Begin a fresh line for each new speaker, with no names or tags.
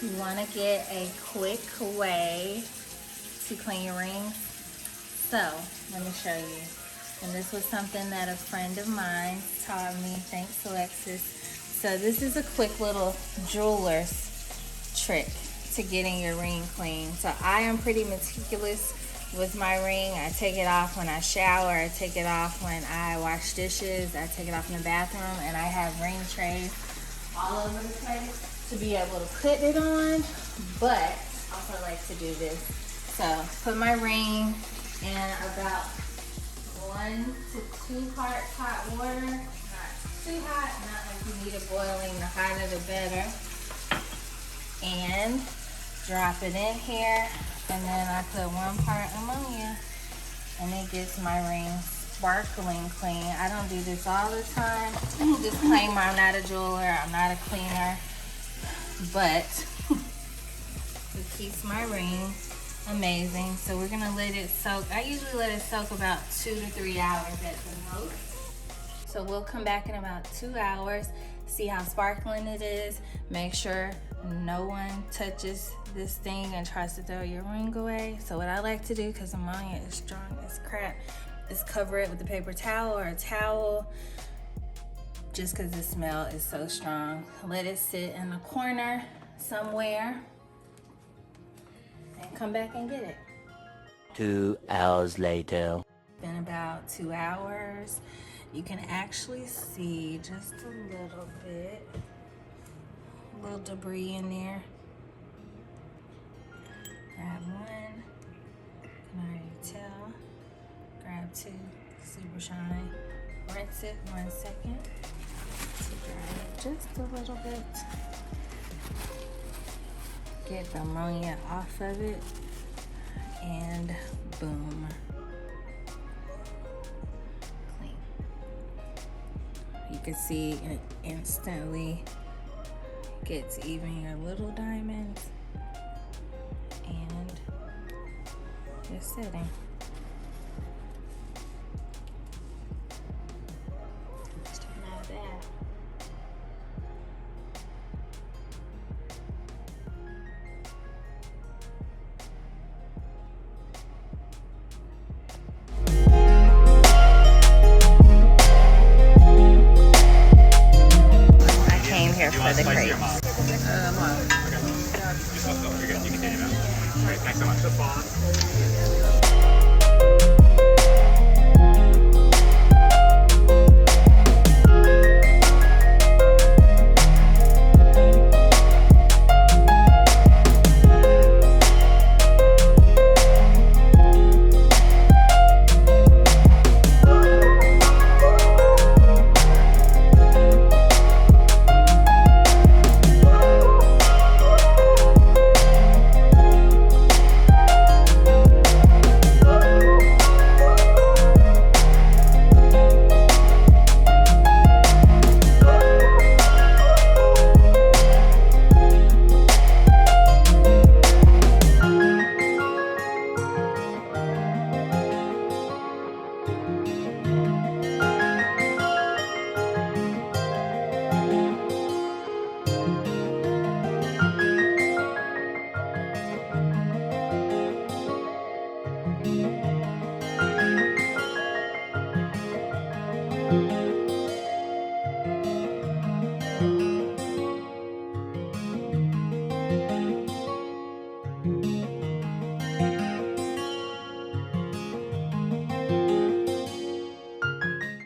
You want to get a quick way to clean your rings. So, let me show you. And this was something that a friend of mine taught me. Thanks, Alexis. So this is a quick little jeweler's trick to getting your ring clean. So I am pretty meticulous with my ring. I take it off when I shower. I take it off when I wash dishes. I take it off in the bathroom. And I have ring trays all over the place to be able to put it on. But I also like to do this. So put my ring in about 1 to 2 parts hot water. Not too hot, not like you need it boiling. The hotter the better. And drop it in here. And then I put 1 part ammonia. And it gets my ring sparkling clean. I don't do this all the time. Disclaimer, I'm not a jeweler. I'm not a cleaner. But it keeps my ring amazing. So we're gonna let it soak. I usually let it soak about 2 to 3 hours at the most. So we'll come back in about 2 hours, see how sparkling it is. Make sure no one touches this thing and tries to throw your ring away. So what I like to do, because ammonia is strong as crap, is cover it with a paper towel or a towel, just because the smell is so strong. Let it sit in a corner somewhere and come back and get it.
2 hours later.
It's been about 2 hours. You can actually see just a little bit, a little debris in there. Grab 1, can already tell. Grab 2, super shine. Rinse it 1 second to dry it just a little bit. Get the ammonia off of it, and boom, clean. You can see it instantly gets even your little diamonds, and it's sitting. Let's turn out that. Here for the crepes.
Okay. You're good. You can take it out. Great. Thanks so much.